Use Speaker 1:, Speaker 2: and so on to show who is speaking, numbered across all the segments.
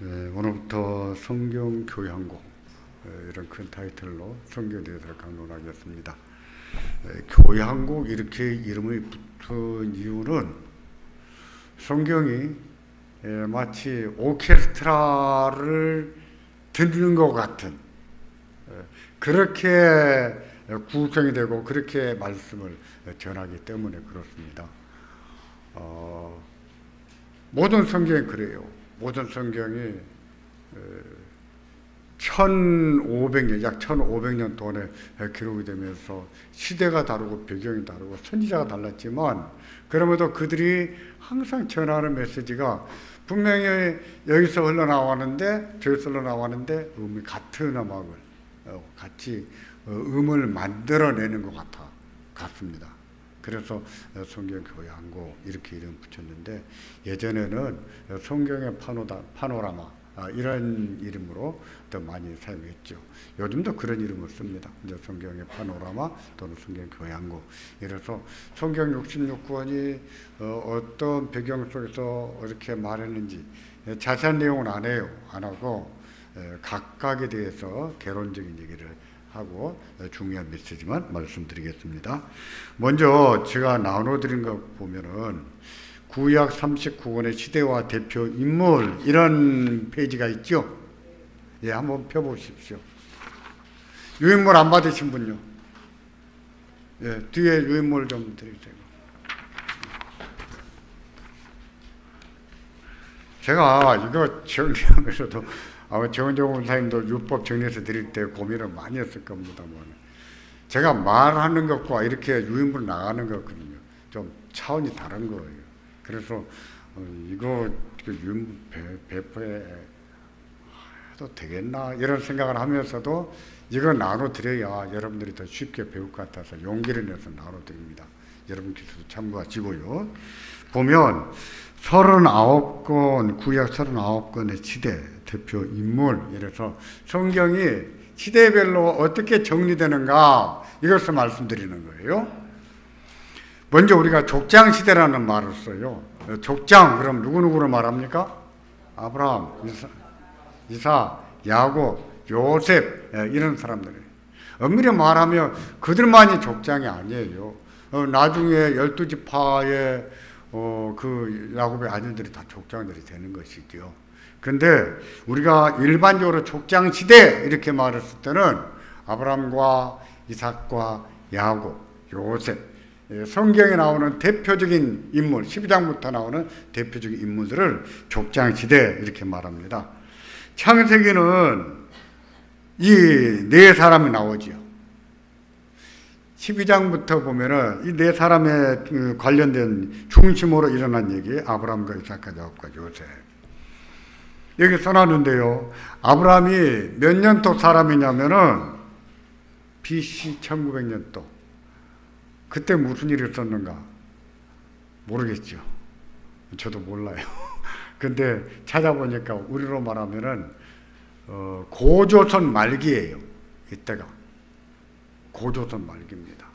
Speaker 1: 오늘부터 성경 교양곡 이런 큰 타이틀로 성경에 대해서 강론하겠습니다. 교양곡 이렇게 이름이 붙은 이유는 성경이 마치 오케스트라를 듣는 것 같은 그렇게 구성이 되고 그렇게 말씀을 전하기 때문에 그렇습니다. 모든 성경이 그래요. 모든 성경이 1500년, 약 1500년 동안에 기록이 되면서 시대가 다르고 배경이 다르고 선지자가 달랐지만 그럼에도 그들이 항상 전하는 메시지가 분명히 여기서 흘러나왔는데 저기서 흘러나왔는데 같은 음악을 같이 음을 만들어내는 것 같습니다. 그래서 성경 교양곡 이렇게 이름 붙였는데 예전에는 성경의 파노라마 이런 이름으로 더 많이 사용했죠. 요즘도 그런 이름을 씁니다. 이제 성경의 파노라마 또는 성경 교양곡. 이래서 성경 66권이 어떤 배경 속에서 이렇게 말했는지 자세한 내용은 안 해요. 안 하고 각각에 대해서 개론적인 얘기를 하고 중요한 메시지만 말씀드리겠습니다. 먼저 제가 나눠드린 거 보면은 구약 39권의 시대와 대표 인물 이런 페이지가 있죠. 예, 한번 펴보십시오. 유인물 안 받으신 분요? 예, 뒤에 유인물 좀 드리세요. 제가 이거 정리하면서도 아마 정은정 원사님도 율법 정리해서 드릴 때 고민을 많이 했을 겁니다만 제가 말하는 것과 이렇게 유인물 나가는 것거든요. 좀 차원이 다른 거예요. 그래서 이거 유인물 배포해 해도 되겠나 이런 생각을 하면서도 이거 나눠드려야 여러분들이 더 쉽게 배울 것 같아서 용기를 내서 나눠드립니다. 여러분께서도 참고하시고요. 보면 39권, 구약 39권의 시대 대표 인물, 이래서 성경이 시대별로 어떻게 정리되는가 이것을 말씀드리는 거예요. 먼저 우리가 족장시대라는 말을 써요. 족장, 그럼 누구누구를 말합니까? 아브라함, 이사, 야곱, 요셉 이런 사람들이에요. 엄밀히 말하면 그들만이 족장이 아니에요. 나중에 12지파의 그 야곱의 아들들이 다 족장들이 되는 것이죠. 근데 우리가 일반적으로 족장 시대 이렇게 말했을 때는 아브라함과 이삭과 야곱, 요셉, 성경에 나오는 대표적인 인물, 12장부터 나오는 대표적인 인물들을 족장 시대 이렇게 말합니다. 창세기는 이 네 사람이 나오지요. 12장부터 보면은 이 네 사람의 관련된 중심으로 일어난 얘기, 아브라함과 이삭과 야곱과 요셉. 여기 써놨는데요. 아브라함이 몇 년도 사람이냐면은 BC 1900년도. 그때 무슨 일이 있었는가? 모르겠죠. 저도 몰라요. 근데 찾아보니까 우리로 말하면은 고조선 말기예요. 이때가. 고조선 말기입니다.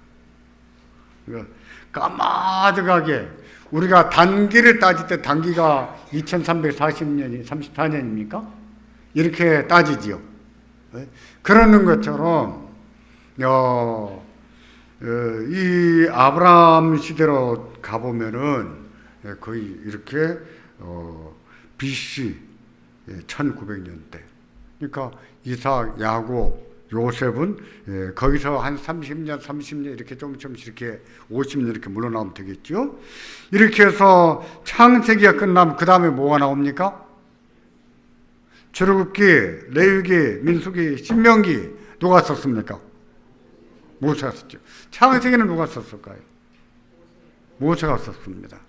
Speaker 1: 그러니까 까마득하게 우리가 단기를 따질 때 단기가 2340년이 34년입니까? 이렇게 따지지요. 그러는 것처럼 이 아브라함 시대로 가보면은 거의 이렇게 BC 1900년대. 그러니까 이삭, 야곱, 요셉은 거기서 한 30년 이렇게 조금씩 이렇게 50년 이렇게 물러나오면 되겠죠. 이렇게 해서 창세기가 끝나면 그 다음에 뭐가 나옵니까? 출애굽기, 레위기, 민수기, 신명기 누가 썼습니까? 모세가 썼죠. 창세기는 누가 썼을까요? 모세가 썼습니다.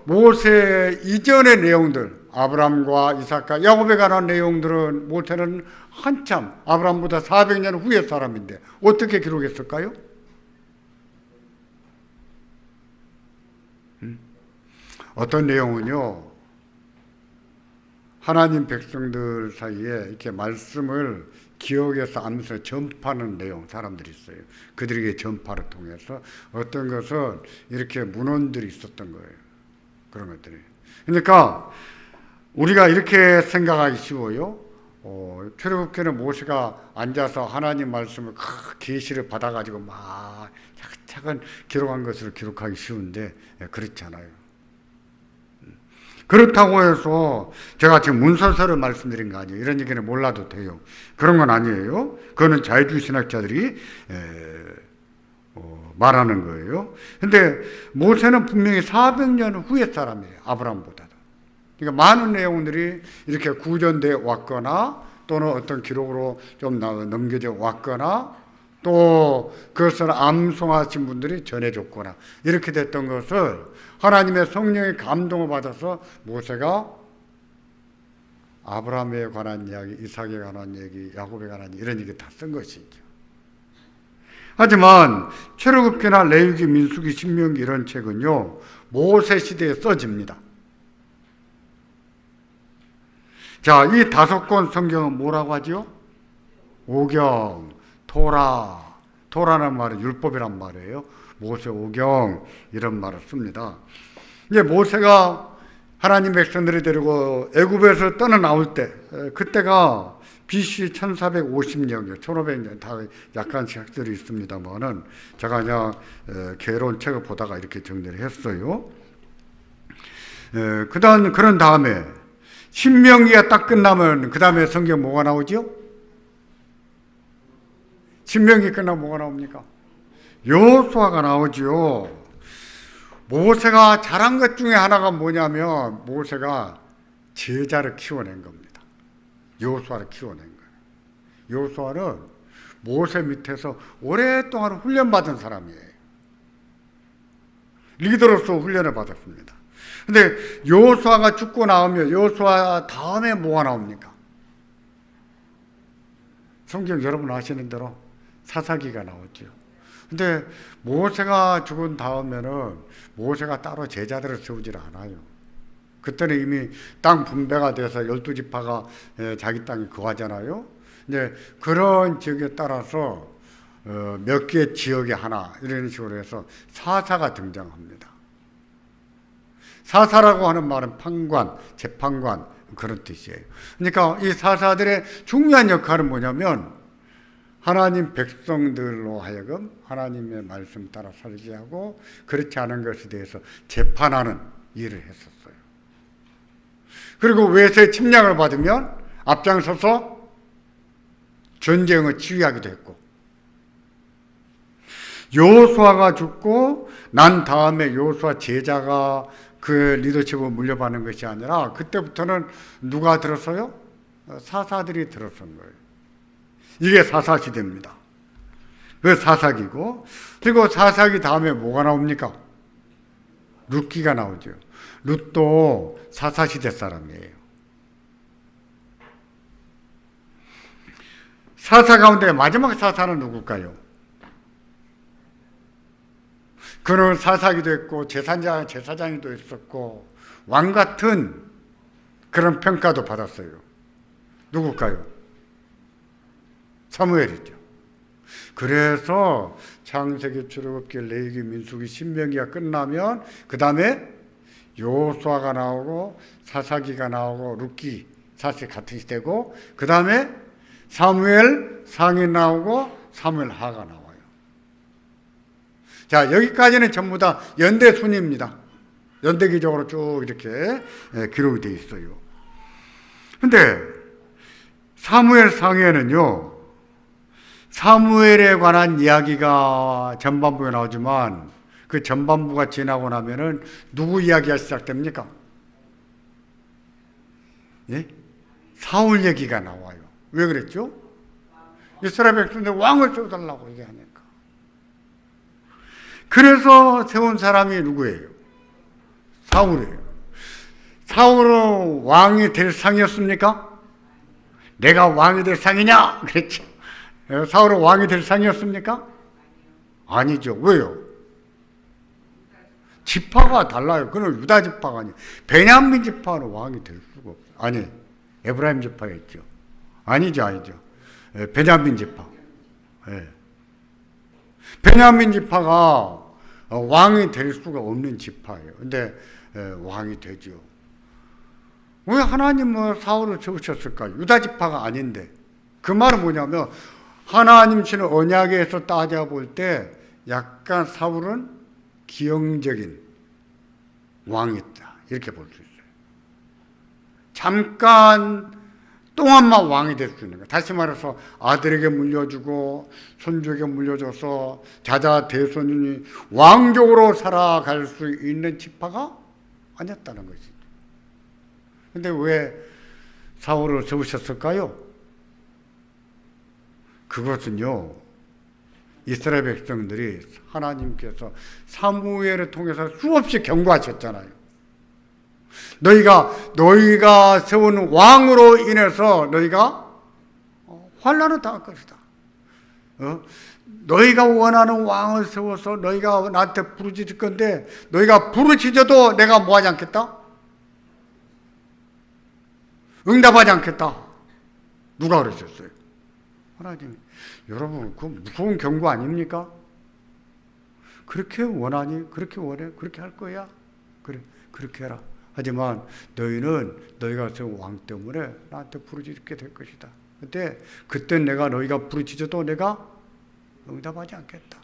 Speaker 1: 모세 이전의 내용들, 아브라함과 이삭과 야곱에 관한 내용들은 모세는 한참 아브라함보다 400년 후의 사람인데 어떻게 기록했을까요? 어떤 내용은요, 하나님 백성들 사이에 이렇게 말씀을 기억해서 하면서 전파하는 내용 사람들이 있어요. 그들에게 전파를 통해서 어떤 것은 이렇게 문헌들이 있었던 거예요. 그런 것들이. 그러니까 우리가 이렇게 생각하기 쉬워요. 출애굽기는 모세가 앉아서 하나님 말씀을 계시를 받아가지고 막 차근차근 기록한 것으로 기록하기 쉬운데 그렇지 않아요. 그렇다고 해서 제가 지금 문서서를 말씀드린 거 아니에요. 이런 얘기는 몰라도 돼요. 그런 건 아니에요. 그거는 자유주의 신학자들이 말하는 거예요. 근데 모세는 분명히 400년 후의 사람이에요. 아브라함보다도. 그러니까 많은 내용들이 이렇게 구전되어 왔거나 또는 어떤 기록으로 좀 넘겨져 왔거나 또 그것을 암송하신 분들이 전해줬거나 이렇게 됐던 것을 하나님의 성령의 감동을 받아서 모세가 아브라함에 관한 이야기, 이삭에 관한 얘기, 야곱에 관한 이런 얘기 다 쓴 것이죠. 하지만 출애굽기나 레위기, 민수기, 신명기 이런 책은요 모세 시대에 써집니다. 자, 이 5권 성경은 뭐라고 하지요? 오경, 토라는 말은 율법이란 말이에요. 모세 오경 이런 말을 씁니다. 이제 모세가 하나님 백성들을 데리고 애굽에서 떠나나올 때, 그때가 BC 1450년이요. 1500년 다 약간 책들이 있습니다만은 제가 그냥 개론 책을 보다가 이렇게 정리를 했어요. 그런 다음에 신명기가 딱 끝나면 그 다음에 성경 뭐가 나오죠? 신명기 끝나면 뭐가 나옵니까? 여호수아가 나오죠. 모세가 잘한 것 중에 하나가 뭐냐면 모세가 제자를 키워낸 겁니다. 여호수아를 키워낸 거예요. 여호수아는 모세 밑에서 오랫동안 훈련받은 사람이에요. 리더로서 훈련을 받았습니다. 근데 여호수아가 죽고 나오면 여호수아 다음에 뭐가 나옵니까? 성경 여러분 아시는 대로 사사기가 나오죠. 근데 모세가 죽은 다음에는 모세가 따로 제자들을 세우질 않아요. 그때는 이미 땅 분배가 돼서 12지파가 자기 땅에 거하잖아요. 이제 그런 지역에 따라서 몇 개 지역에 하나 이런 식으로 해서 사사가 등장합니다. 사사라고 하는 말은 판관, 재판관 그런 뜻이에요. 그러니까 이 사사들의 중요한 역할은 뭐냐면 하나님 백성들로 하여금 하나님의 말씀 따라 살게 하고 그렇지 않은 것에 대해서 재판하는 일을 했었어요. 그리고 외세 침략을 받으면 앞장서서 전쟁을 지휘하기도 했고, 여호수아가 죽고 난 다음에 여호수아 제자가 그 리더십을 물려받는 것이 아니라 그때부터는 누가 들었어요? 사사들이 들어선 거예요. 이게 사사시대입니다. 그 사사기고, 그리고 사사기 다음에 뭐가 나옵니까? 룻기가 나오죠. 룻도 사사시대 사람이에요. 사사 가운데 마지막 사사는 누굴까요? 그는 사사기도 했고 제사장이도 있었고 왕 같은 그런 평가도 받았어요. 누굴까요? 사무엘이죠. 그래서 창세기, 출애굽기, 레위기, 민수기, 신명기가 끝나면 그 다음에 여호수아가 나오고 사사기가 나오고 룻기, 사실 같은 시대고 그 다음에 사무엘 상이 나오고 사무엘 하가 나와요. 자, 여기까지는 전부 다 연대 순입니다. 연대기적으로 쭉 이렇게 기록이 되어 있어요. 근데 사무엘 상에는요, 사무엘에 관한 이야기가 전반부에 나오지만 그 전반부가 지나고 나면은 누구 이야기가 시작됩니까? 예? 사울 얘기가 나와요. 왜 그랬죠? 이스라엘 백성들 왕을 세워달라고 얘기하니까. 그래서 세운 사람이 누구예요? 사울이에요. 사울은 왕이 될 상이었습니까? 내가 왕이 될 상이냐? 그랬죠. 사울은 왕이 될 상이었습니까? 아니죠. 왜요? 지파가 달라요. 그는 유다 지파가 아니에요. 베냐민 지파는 왕이 될 수가 없어요. 아니, 에브라임 지파였죠. 아니죠. 베냐민 지파. 네. 베냐민 지파가 왕이 될 수가 없는 지파예요. 근데 왕이 되죠. 왜 하나님은 사울을 세우셨을까? 유다 지파가 아닌데. 그 말은 뭐냐면 하나님 주는 언약에서 따져볼 때 약간 사울은 기형적인 왕이었다. 이렇게 볼 수 있어요. 잠깐 동안만 왕이 될 수 있는 거예요. 다시 말해서 아들에게 물려주고 손주에게 물려줘서 자자 대손이 왕족으로 살아갈 수 있는 지파가 아니었다는 것이죠. 근데 왜 사울을 세우셨을까요? 그것은요, 이스라엘 백성들이 하나님께서 사무엘을 통해서 수없이 경고하셨잖아요. 너희가 세우는 왕으로 인해서 너희가 환난을 당할 것이다. 너희가 원하는 왕을 세워서 너희가 나한테 부르짖을 건데 너희가 부르짖어도 내가 뭐하지 않겠다? 응답하지 않겠다. 누가 그러셨어요? 하나님. 여러분, 그 무서운 경고 아닙니까? 그렇게 원하니? 그렇게 원해? 그렇게 할 거야? 그래, 그렇게 해라. 하지만 너희는 너희가 세운 왕 때문에 나한테 부르짖게 될 것이다. 그때 내가 너희가 부르짖어도 내가 응답하지 않겠다.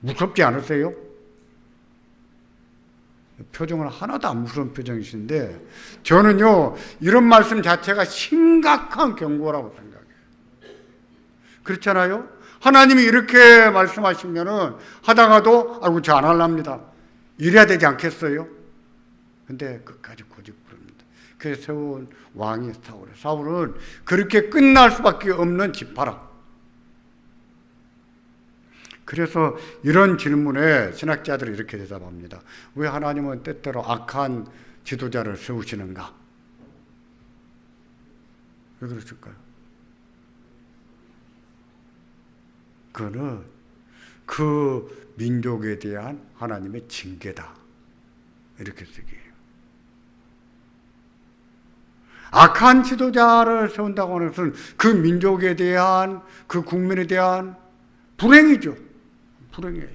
Speaker 1: 무섭지 않으세요? 표정은 하나도 안 무서운 표정이신데 저는요, 이런 말씀 자체가 심각한 경고라고 생각해요. 그렇잖아요? 하나님이 이렇게 말씀하시면은 하다가도 아이고 저 안 할랍니다. 이래야 되지 않겠어요? 근데 끝까지 고집 부릅니다. 그래서 세운 왕이 사울이에요. 사울은 그렇게 끝날 수밖에 없는 지파라. 그래서 이런 질문에 신학자들이 이렇게 대답합니다. 왜 하나님은 때때로 악한 지도자를 세우시는가? 왜 그러실까요? 그거는 그 민족에 대한 하나님의 징계다. 이렇게 쓰기예요. 악한 지도자를 세운다고 하는 것은 그 민족에 대한, 그 국민에 대한 불행이죠. 불행이에요.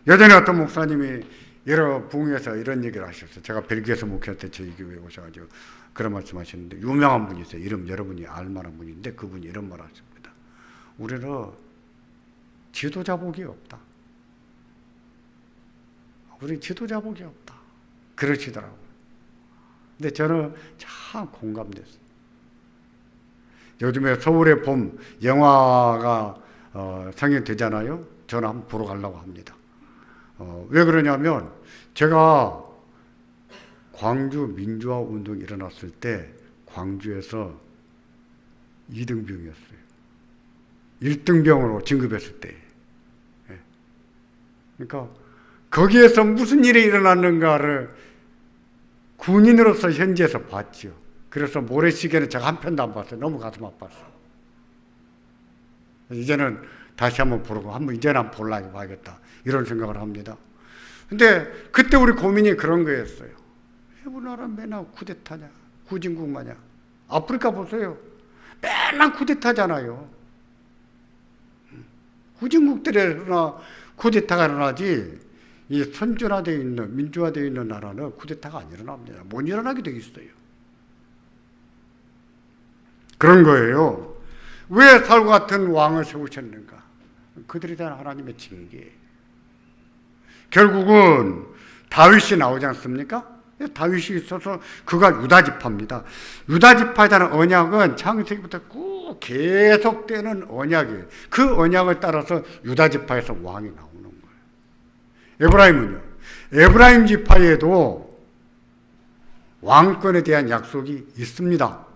Speaker 1: 예전에 어떤 목사님이 여러 부흥에서 이런 얘기를 하셨어요. 제가 벨기에에서 목회할 때 저희 교회에 오셔가지고 그런 말씀 하셨는데, 유명한 분이 있어요. 이름 여러분이 알만한 분인데 그분이 이런 말 하십니다. 우리는 지도자 복이 없다. 우리 지도자 복이 없다. 그러시더라고요. 근데 저는 참 공감됐어요. 요즘에 서울의 봄 영화가 상영되잖아요. 저는 한번 보러 가려고 합니다. 왜 그러냐면 제가 광주 민주화 운동이 일어났을 때 광주에서 2등병이었어요. 1등병으로 진급했을 때. 그러니까 거기에서 무슨 일이 일어났는가를 군인으로서 현지에서 봤죠. 그래서 모래시계는 제가 한 편도 안 봤어요. 너무 가슴 아팠어요. 이제는 다시 한번 보고 이제는 한번 볼라고 봐야겠다. 이런 생각을 합니다. 근데 그때 우리 고민이 그런 거였어요. 왜 우리나라 맨날 쿠데타냐? 구진국 마냥. 아프리카 보세요. 맨날 쿠데타잖아요. 구진국들에나 쿠데타가 일어나지, 이 선진화되어 있는, 민주화되어 있는 나라는 쿠데타가 안 일어납니다. 못 일어나게 되어 있어요. 그런 거예요. 왜 사울 같은 왕을 세우셨는가? 그들에 대한 하나님의 징계. 결국은 다윗이 나오지 않습니까? 다윗이 있어서 그가 유다지파입니다. 유다지파에 대한 언약은 창세기부터 쭉 계속되는 언약이에요. 그 언약을 따라서 유다지파에서 왕이 나오는 거예요. 에브라임은요. 에브라임 지파에도 왕권에 대한 약속이 있습니다.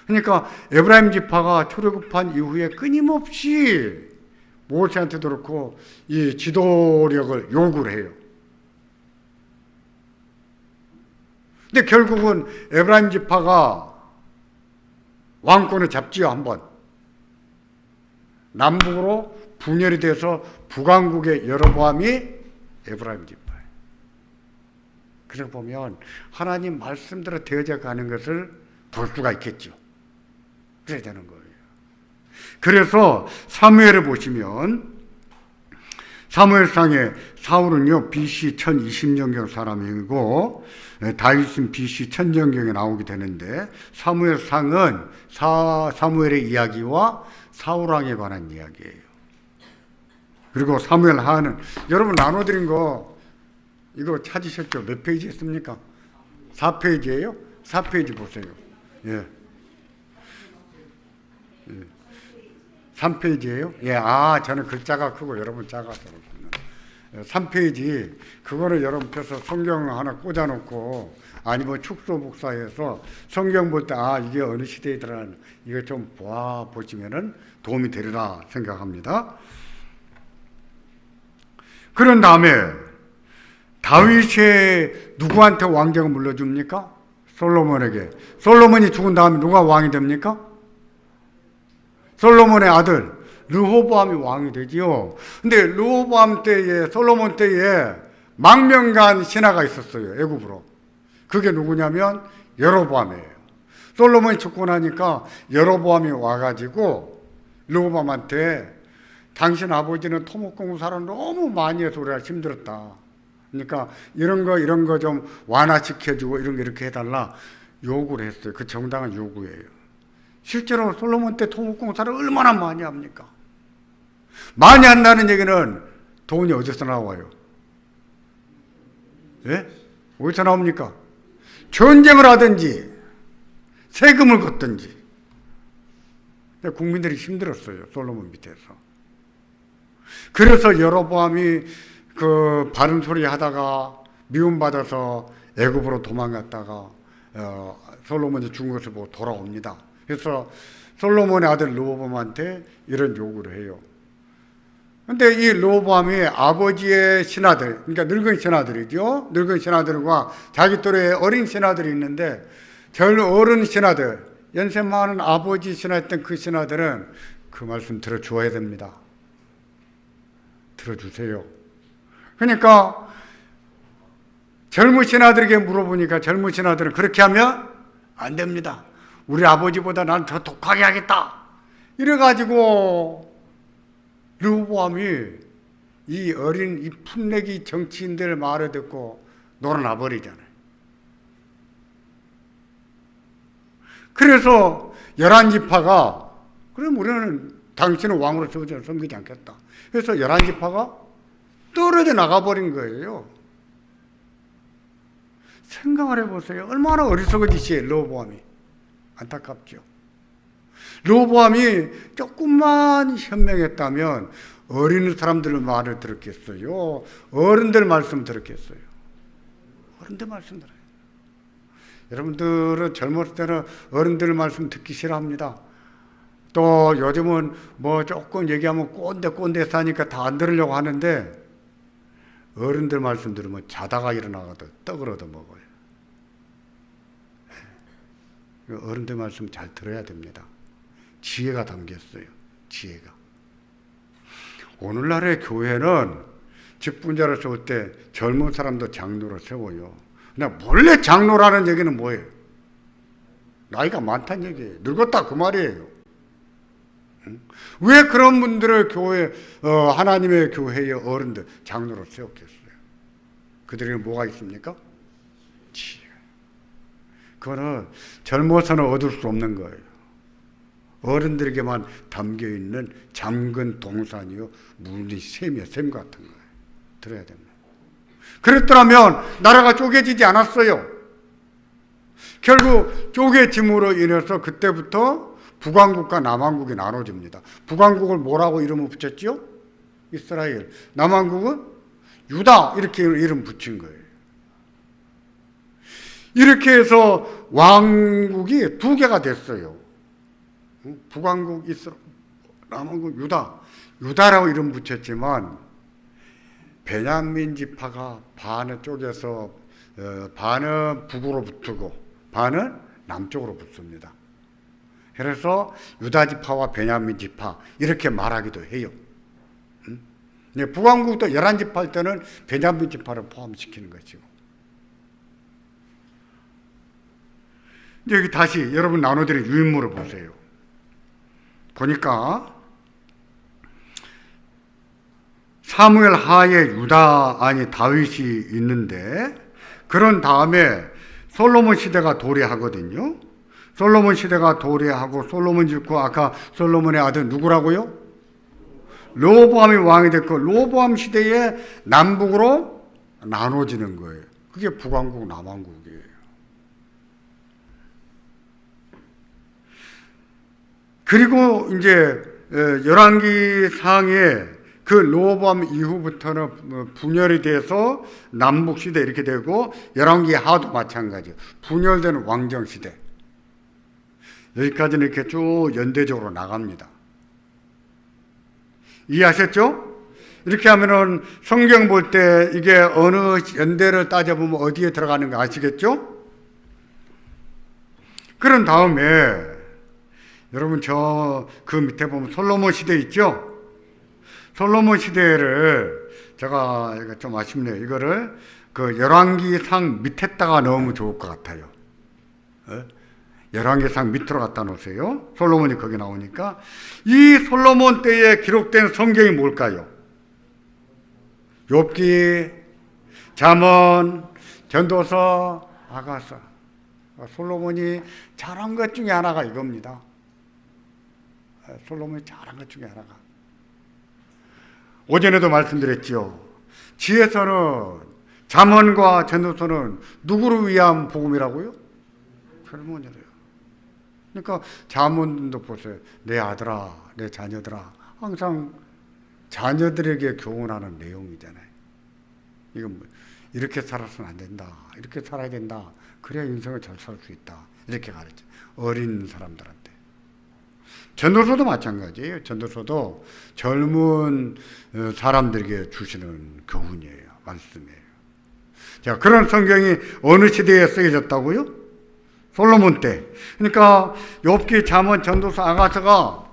Speaker 1: 그러니까 에브라임 지파가 출애굽한 이후에 끊임없이 모세한테도 그렇고 이 지도력을 요구를 해요. 근데 결국은 에브라임 지파가 왕권을 잡지요, 한번. 남북으로 분열이 돼서 북왕국의 여로보암이 에브라임 지파예요. 그래서 보면 하나님 말씀대로 되어져 가는 것을 볼 수가 있겠죠. 그래야 되는 거예요. 그래서 사무엘을 보시면 사무엘상의 사울은요 BC 1020년경 사람이고 다윗은 BC 1000년경에 나오게 되는데 사무엘상은 사무엘의 이야기와 사울왕에 관한 이야기예요. 그리고 사무엘하는 여러분 나눠드린 거 이거 찾으셨죠? 몇 페이지 있습니까? 4페이지예요? 4페이지 보세요. 예. 3페이지예요? 예, 저는 글자가 크고 여러분 작아서 그렇구나. 3페이지, 그거를 여러분 펴서 성경 하나 꽂아놓고, 아니면 축소복사해서 성경 볼 때, 이게 어느 시대이더라, 이거 좀 보시면은 도움이 되리라 생각합니다. 그런 다음에, 다윗이 누구한테 왕정을 물려줍니까? 솔로몬에게. 솔로몬이 죽은 다음에 누가 왕이 됩니까? 솔로몬의 아들 르호보암이 왕이 되지요. 근데 르호보암 때에 솔로몬 때에 망명간 신하가 있었어요. 애굽으로. 그게 누구냐면 여로보암이에요. 솔로몬이 죽고 나니까 여로보암이 와가지고 르호보암한테 당신 아버지는 토목공사를 너무 많이 해서 우리가 힘들었다. 그러니까 이런 거 좀 완화시켜주고 이런 거 이렇게 해달라 요구를 했어요. 그 정당한 요구예요. 실제로 솔로몬 때 토목공사를 얼마나 많이 합니까? 많이 한다는 얘기는 돈이 어디서 나와요? 예? 어디서 나옵니까? 전쟁을 하든지 세금을 걷든지. 국민들이 힘들었어요. 솔로몬 밑에서. 그래서 여로보암이 그 바른 소리 하다가 미움받아서 애굽으로 도망갔다가 솔로몬이 죽은 것을 보고 돌아옵니다. 그래서 솔로몬의 아들 르호보암한테 이런 요구를 해요. 근데 이 르호보암이 아버지의 신하들, 그러니까 늙은 신하들이죠. 늙은 신하들과 자기 또래의 어린 신하들이 있는데 절 어른 신하들, 연세 많은 아버지 신하였던 그 신하들은 그 말씀 들어주어야 됩니다. 들어주세요. 그러니까 젊은 신하들에게 물어보니까 젊은 신하들은 그렇게 하면 안 됩니다. 우리 아버지보다 난 더 독하게 하겠다. 이래가지고 르호보암이 이 어린 이 풋내기 정치인들 말을 듣고 놀아나 버리잖아요. 그래서 11지파가 그럼 우리는 당신은 왕으로 섬기지 않겠다. 그래서 11지파가 떨어져 나가버린 거예요. 생각을 해보세요. 얼마나 어리석은 짓이에요, 르호보암이. 안타깝죠. 르호보암이 조금만 현명했다면 어린 사람들 말을 들었겠어요? 어른들 말씀 들었겠어요? 어른들 말씀 들어요. 여러분들은 젊었을 때는 어른들 말씀 듣기 싫어합니다. 또 요즘은 뭐 조금 얘기하면 꼰대 싸니까 다 안 들으려고 하는데 어른들 말씀 들으면 자다가 일어나가도 떡을 얻어 먹어요. 어른들 말씀 잘 들어야 됩니다. 지혜가 담겼어요. 지혜가. 오늘날의 교회는 직분자를 세울 때 젊은 사람도 장로를 세워요. 그냥 원래 장로라는 얘기는 뭐예요? 나이가 많다는 얘기예요. 늙었다 그 말이에요. 왜 그런 분들을 교회, 하나님의 교회의 어른들, 장로로 세웠겠어요? 그들에게 뭐가 있습니까? 지혜가. 그거는 젊어서는 얻을 수 없는 거예요. 어른들에게만 담겨있는 잠근 동산이요, 물이 샘이요, 샘 같은 거예요. 들어야 됩니다. 그랬더라면 나라가 쪼개지지 않았어요. 결국 쪼개짐으로 인해서 그때부터 북왕국과 남왕국이 나눠집니다. 북왕국을 뭐라고 이름을 붙였죠? 이스라엘. 남왕국은 유다 이렇게 이름 붙인 거예요. 이렇게 해서 왕국이 두 개가 됐어요. 북왕국 이스라엘, 남왕국 유다. 유다라고 이름 붙였지만 베냐민 지파가 반을 쪼개서 반은 북으로 붙고 반은 남쪽으로 붙습니다. 그래서 유다 지파와 베냐민 지파 이렇게 말하기도 해요. 북왕국도 11지파 할 때는 베냐민 지파를 포함시키는 것이고. 여기 다시 여러분 나눠드린 유인물을 보세요. 보니까 사무엘 하에 유다, 아니 다윗이 있는데, 그런 다음에 솔로몬 시대가 도래하거든요. 솔로몬 시대가 도래하고 솔로몬 죽고, 아까 솔로몬의 아들 누구라고요? 르호보암이 왕이 됐고, 르호보암 시대에 남북으로 나눠지는 거예요. 그게 북왕국, 남왕국이에요. 그리고 이제 열왕기상에 그 르호보암 이후부터는 분열이 돼서 남북 시대 이렇게 되고, 열왕기하도 마찬가지예요. 분열된 왕정 시대. 여기까지는 이렇게 쭉 연대적으로 나갑니다. 이해하셨죠? 이렇게 하면은 성경 볼 때 이게 어느 연대를 따져보면 어디에 들어가는 거 아시겠죠? 그런 다음에 여러분 저 그 밑에 보면 솔로몬 시대 있죠? 솔로몬 시대를 제가 이거 좀 아쉽네요. 이거를 그 열왕기상 밑에다가 넣으면 좋을 것 같아요. 열왕기상 밑으로 갖다 놓으세요. 솔로몬이 거기 나오니까. 이 솔로몬 때에 기록된 성경이 뭘까요? 욥기, 잠언, 전도서, 아가서. 솔로몬이 잘한 것 중에 하나가 이겁니다. 솔로몬이 잘한 것 중에 하나가. 오전에도 말씀드렸죠. 지혜서는, 잠언과 전도서는 누구를 위한 복음이라고요? 솔로몬이래요. 그러니까 잠언도 보세요. 내 아들아, 내 자녀들아. 항상 자녀들에게 교훈하는 내용이잖아요. 이건 이렇게 살아서는 안 된다. 이렇게 살아야 된다. 그래야 인생을 잘 살 수 있다. 이렇게 가르쳐. 어린 사람들한테. 전도서도 마찬가지예요. 전도서도 젊은 사람들에게 주시는 교훈이에요. 말씀이에요. 자, 그런 성경이 어느 시대에 쓰여졌다고요? 솔로몬 때. 그러니까 욥기, 잠언, 전도서, 아가서가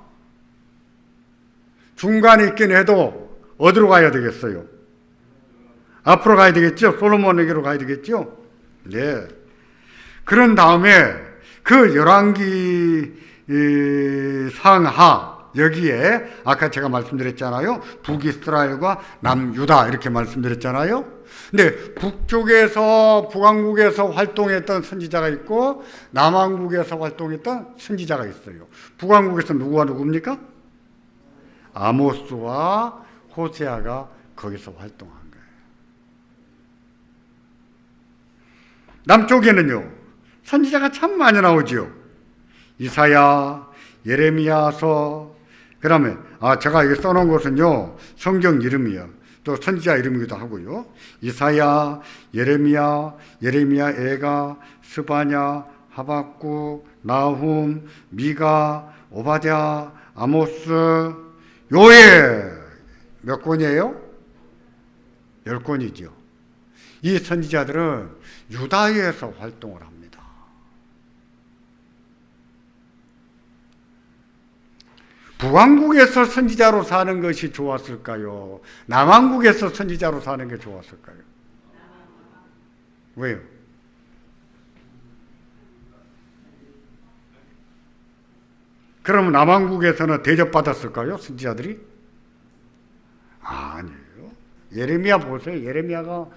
Speaker 1: 중간에 있긴 해도 어디로 가야 되겠어요? 앞으로 가야 되겠죠? 솔로몬에게로 가야 되겠죠? 네. 그런 다음에 그 열왕기 상하 여기에 아까 제가 말씀드렸잖아요. 북이스라엘과 남유다 이렇게 말씀드렸잖아요. 근데 북쪽에서 북왕국에서 활동했던 선지자가 있고 남왕국에서 활동했던 선지자가 있어요. 북왕국에서 누구와 누구입니까? 아모스와 호세아가 거기서 활동한 거예요. 남쪽에는요 선지자가 참 많이 나오죠. 이사야, 예레미야서, 그 다음에 제가 여기 써놓은 것은요 성경 이름이요. 또 선지자 이름이기도 하고요. 이사야, 예레미야, 예레미야, 스바냐, 하박국, 나훔, 미가, 오바댜, 아모스, 요엘 몇 권이에요? 10권이죠. 이 선지자들은 유다에서 활동을 합니다. 북왕국에서 선지자로 사는 것이 좋았을까요? 남왕국에서 선지자로 사는 게 좋았을까요? 왜요? 그러면 남왕국에서는 대접받았을까요? 선지자들이? 아니에요. 예레미야 보세요. 예레미야가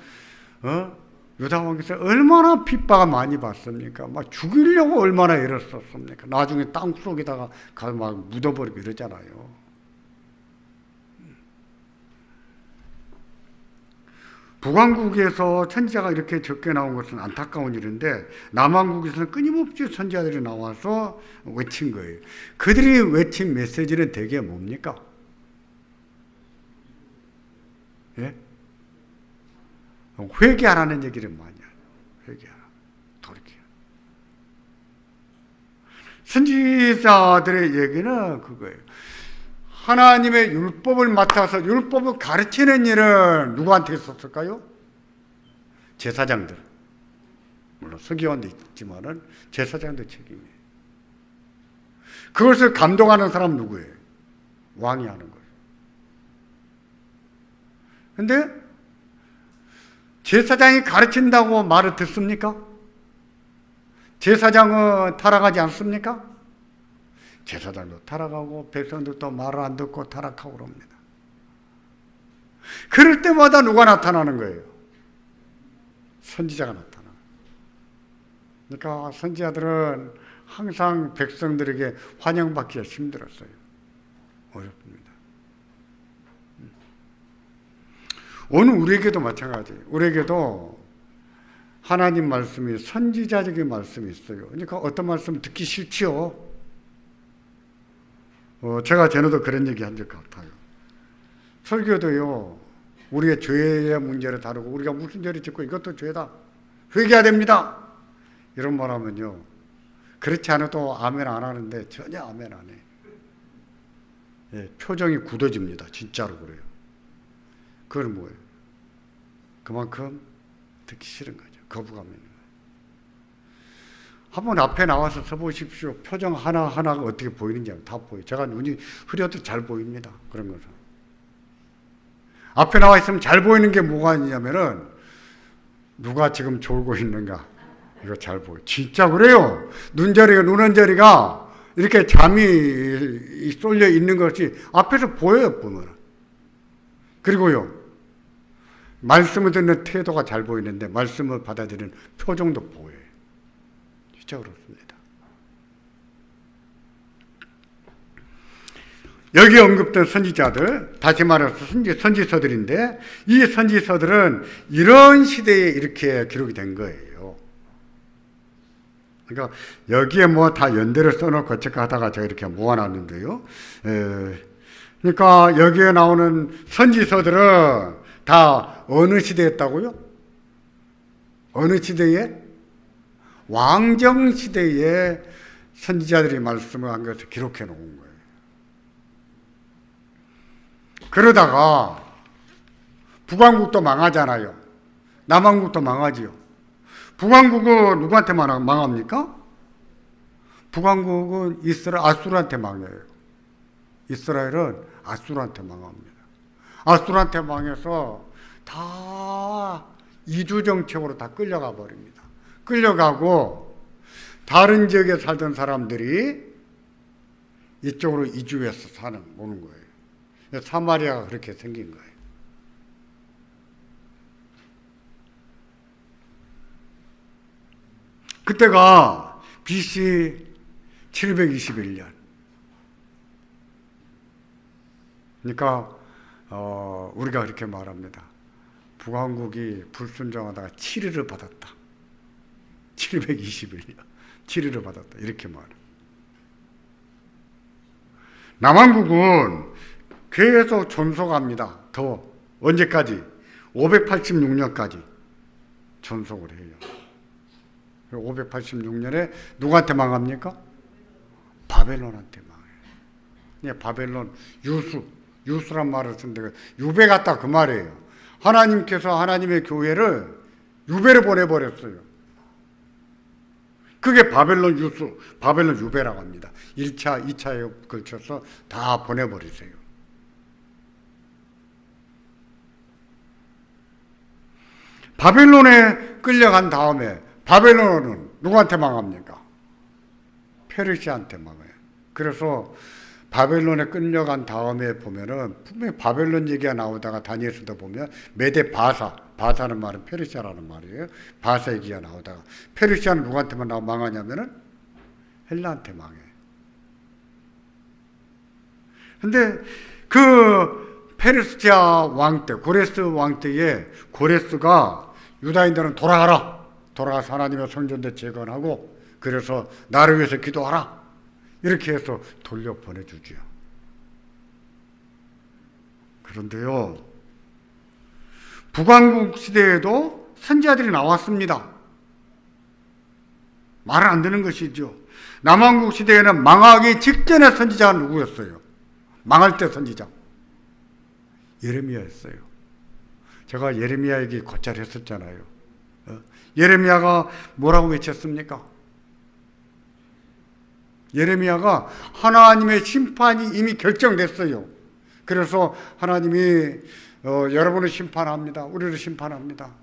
Speaker 1: 유다 왕에서 얼마나 핍박을 많이 받습니까? 막 죽이려고 얼마나 애를 썼습니까? 나중에 땅속에다가 가서 막 묻어버리고 이러잖아요. 북왕국에서 선지자가 이렇게 적게 나온 것은 안타까운 일인데 남왕국에서는 끊임없이 선지자들이 나와서 외친 거예요. 그들이 외친 메시지는 대개 뭡니까? 예? 회개하라는 얘기를 많이 해요. 회개하라. 돌이켜라. 선지자들의 얘기는 그거예요. 하나님의 율법을 맡아서 율법을 가르치는 일은 누구한테 있었을까요? 제사장들. 물론 서기관도 있지만은 제사장들 책임이에요. 그것을 감독하는 사람 누구예요? 왕이 하는 거예요. 근데 제사장이 가르친다고 말을 듣습니까? 제사장은 타락하지 않습니까? 제사장도 타락하고 백성들도 말을 안 듣고 타락하고 그럽니다. 그럴 때마다 누가 나타나는 거예요? 선지자가 나타나요. 그러니까 선지자들은 항상 백성들에게 환영받기가 힘들었어요. 어렵습니다. 오늘 우리에게도 마찬가지예요. 우리에게도 하나님 말씀이 선지자적인 말씀이 있어요. 그러니까 어떤 말씀 듣기 싫지요. 제가 전에도 그런 얘기 한 적 같아요. 설교도요, 우리의 죄의 문제를 다루고 우리가 무슨 죄를 짓고 이것도 죄다, 회개해야 됩니다, 이런 말 하면요, 그렇지 않아도 아멘 안 하는데 전혀 아멘 안 해. 예, 표정이 굳어집니다. 진짜로 그래요. 그건 뭐예요? 그만큼 듣기 싫은 거죠. 거부감이 있는 거예요. 한번 앞에 나와서 서보십시오. 표정 하나하나가 어떻게 보이는지 다 보여요. 제가 눈이 흐려도 잘 보입니다. 그런 것은. 앞에 나와 있으면 잘 보이는 게 뭐가 있냐면은, 누가 지금 졸고 있는가, 이거 잘 보여요. 진짜 그래요. 눈언저리가 이렇게 잠이 쏠려 있는 것이 앞에서 보여요, 보면. 그리고요, 말씀을 듣는 태도가 잘 보이는데 말씀을 받아들이는 표정도 보여요. 진짜 그렇습니다. 여기 언급된 선지자들, 다시 말해서 선지서들인데, 이 선지서들은 이런 시대에 이렇게 기록이 된 거예요. 그러니까 여기에 뭐 다 연대를 써놓고 어쩌고 하다가 제가 이렇게 모아놨는데요. 그러니까 여기에 나오는 선지서들은 다 어느 시대였다고요? 어느 시대에? 왕정시대에 선지자들이 말씀을 한 것을 기록해 놓은 거예요. 그러다가 북왕국도 망하잖아요. 남왕국도 망하지요. 북왕국은 누구한테 망합니까? 북왕국은 아수르한테 망해요. 이스라엘은 아수르한테 망합니다. 아수르한테 망해서 다 이주 정책으로 다 끌려가 버립니다. 끌려가고 다른 지역에 살던 사람들이 이쪽으로 이주해서 오는 거예요. 사마리아가 그렇게 생긴 거예요. 그때가 BC 721년. 그러니까 우리가 그렇게 말합니다. 북왕국이 불순종하다가 7위를 받았다. 721년 7위를 받았다, 이렇게 말해요. 남왕국은 계속 존속합니다. 더 언제까지? 586년까지 존속을 해요. 586년에 누구한테 망합니까? 바벨론한테 망해요. 바벨론 유수란 말을 쓰는데 유배 같다, 그 말이에요. 하나님께서 하나님의 교회를 유배를 보내버렸어요. 그게 바벨론 유배라고 합니다. 1차, 2차에 걸쳐서 다 보내버리세요. 바벨론에 끌려간 다음에 바벨론은 누구한테 망합니까? 페르시아한테 망해요. 그래서 바벨론에 끌려간 다음에 보면은 분명히 바벨론 얘기가 나오다가 다니엘서도 보면 메데 바사는 말은 페르시아라는 말이에요. 바사 얘기가 나오다가 페르시아는 누구한테만 망하냐면은 헬라한테 망해요. 근데 그 페르시아 왕 때, 고레스 왕 때에 고레스가 유다인들은 돌아가서 하나님의 성전대 재건하고, 그래서 나를 위해서 기도하라, 이렇게 해서 돌려보내주지요. 그런데요, 북왕국 시대에도 선지자들이 나왔습니다. 말은 안 되는 것이죠. 남왕국 시대에는 망하기 직전의 선지자가 누구였어요? 망할 때 선지자 예레미야였어요. 제가 예레미야 얘기 곧잘 했었잖아요. 예레미야가 뭐라고 외쳤습니까? 예레미야가 하나님의 심판이 이미 결정됐어요. 그래서 하나님이 여러분을 심판합니다. 우리를 심판합니다.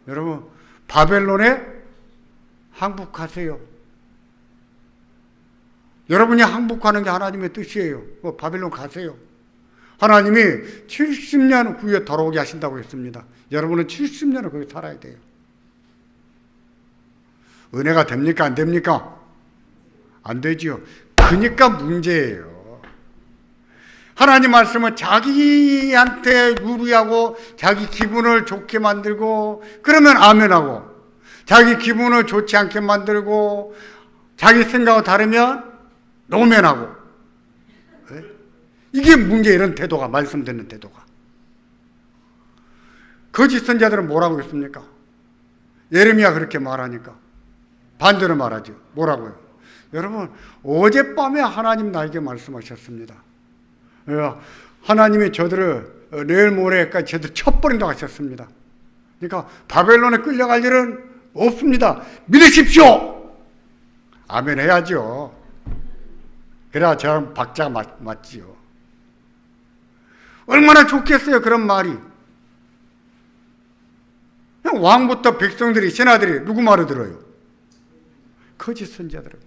Speaker 1: 여러분, 바벨론에 항복하세요. 여러분이 항복하는 게 하나님의 뜻이에요. 바벨론 가세요. 하나님이 70년 후에 돌아오게 하신다고 했습니다. 여러분은 70년을 거기 살아야 돼요. 은혜가 됩니까? 안 됩니까? 안 되지요. 그러니까 문제예요. 하나님 말씀은 자기한테 유리하고 자기 기분을 좋게 만들고 그러면 아멘하고, 자기 기분을 좋지 않게 만들고 자기 생각과 다르면 노면하고. 이게 문제. 이런 태도가, 말씀 듣는 태도가. 거짓 선자들은 뭐라고 했습니까? 예레미야 그렇게 말하니까 반대로 말하죠. 뭐라고요? 여러분, 어젯밤에 하나님 나에게 말씀하셨습니다. 하나님이 저들을 내일 모레까지 저들 쳐버린다고 하셨습니다. 그러니까 바벨론에 끌려갈 일은 없습니다. 믿으십시오. 아멘 해야죠. 그래야 저랑 박자가 맞지요. 얼마나 좋겠어요, 그런 말이. 왕부터 백성들이, 신하들이 누구 말을 들어요? 거짓 선자들은.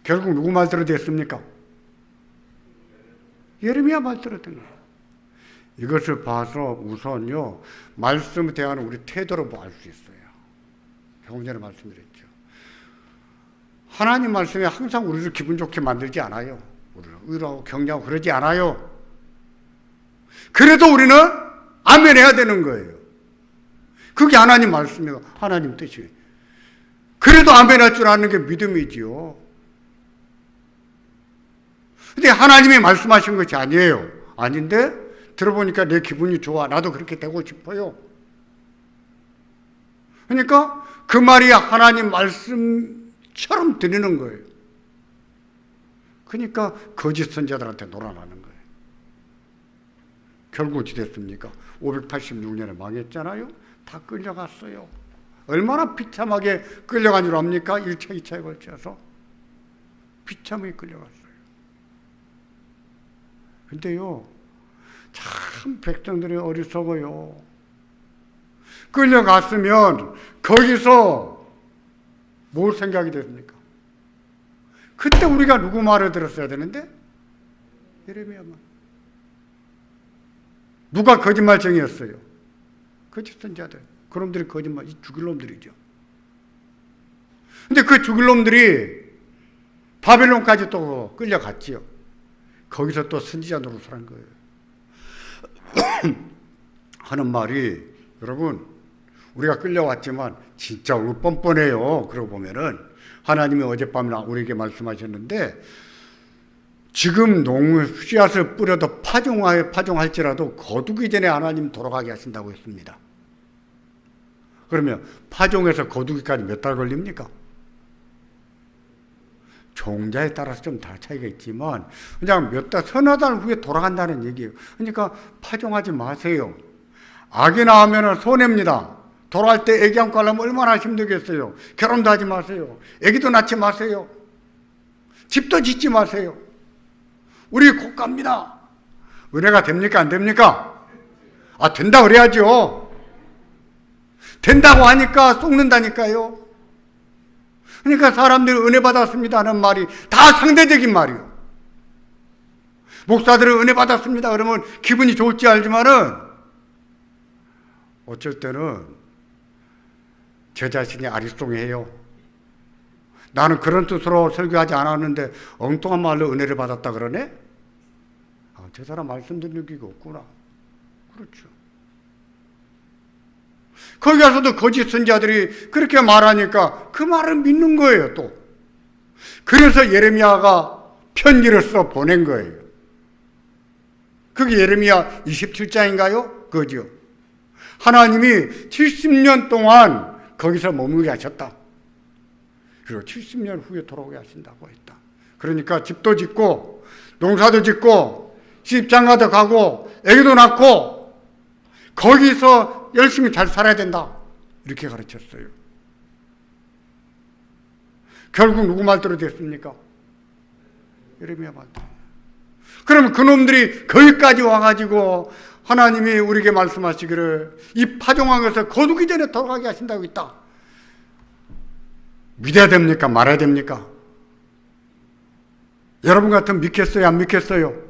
Speaker 1: 결국 누구 말 들어댔습니까? 예레미야 말 들었던 거예요. 이것을 봐서 우선요, 말씀에 대한 우리 태도를 알 수 있어요. 조금 전에 말씀드렸죠. 하나님 말씀이 항상 우리를 기분 좋게 만들지 않아요. 우리를 의로하고 격려하고 그러지 않아요. 그래도 우리는 아멘 해야 되는 거예요. 그게 하나님 말씀이고 하나님 뜻이에요. 그래도 아멘 할 줄 아는 게 믿음이지요. 근데 하나님이 말씀하신 것이 아니에요. 아닌데 들어보니까 내 기분이 좋아. 나도 그렇게 되고 싶어요. 그러니까 그 말이 하나님 말씀처럼 들리는 거예요. 그러니까 거짓 선자들한테 놀아나는 거예요. 결국 어찌 됐습니까? 586년에 망했잖아요. 다 끌려갔어요. 얼마나 비참하게 끌려간 줄 압니까? 1차, 2차에 걸쳐서 비참하게 끌려갔어요. 근데요, 참 백성들이 어리석어요. 끌려갔으면 거기서 뭘 생각이 됐습니까? 그때 우리가 누구 말을 들었어야 되는데? 예레미야 말. 누가 거짓말쟁이였어요? 거짓 선자들. 그놈들이 거짓말, 죽일 놈들이죠. 근데 그 죽일 놈들이 바벨론까지 또 끌려갔지요. 거기서 또 선지자 노릇을 한 거예요. 하는 말이, 여러분, 우리가 끌려왔지만 진짜 우리 뻔뻔해요. 그러고 보면은 하나님이 어젯밤에 우리에게 말씀하셨는데, 지금 씨앗을 뿌려도 파종할지라도 거두기 전에 하나님 돌아가게 하신다고 했습니다. 그러면 파종에서 거두기까지 몇 달 걸립니까? 종자에 따라서 좀 다 차이가 있지만 그냥 몇 달, 서너 달 후에 돌아간다는 얘기예요. 그러니까 파종하지 마세요. 아기 낳으면 손해입니다. 돌아갈 때 아기 안고 하려면 얼마나 힘들겠어요. 결혼도 하지 마세요. 아기도 낳지 마세요. 집도 짓지 마세요. 우리 곧 갑니다. 은혜가 됩니까? 안 됩니까? 아, 된다 그래야죠. 된다고 하니까 속는다니까요. 그러니까 사람들이 은혜 받았습니다 하는 말이 다 상대적인 말이에요. 목사들은 은혜 받았습니다 그러면 기분이 좋을지 알지만은 어쩔 때는 제 자신이 아리송해요. 나는 그런 뜻으로 설교하지 않았는데 엉뚱한 말로 은혜를 받았다 그러네? 아, 저 사람 말씀 듣는 기가 없구나. 그렇죠. 거기 가서도 거짓 선자들이 그렇게 말하니까 그 말을 믿는 거예요, 또. 그래서 예레미야가 편지를 써 보낸 거예요. 그게 예레미야 27장인가요? 그죠. 하나님이 70년 동안 거기서 머물게 하셨다. 그리고 70년 후에 돌아오게 하신다고 했다. 그러니까 집도 짓고 농사도 짓고 시집장가도 가고 애기도 낳고 거기서 열심히 잘 살아야 된다. 이렇게 가르쳤어요. 결국 누구 말 들어댔습니까? 예레미야 말. 그러면 그놈들이 거기까지 와가지고 하나님이 우리에게 말씀하시기를 이 파종한 것을 거두기 전에 돌아가게 하신다고 했다. 믿어야 됩니까? 말아야 됩니까? 여러분 같으면 믿겠어요? 안 믿겠어요?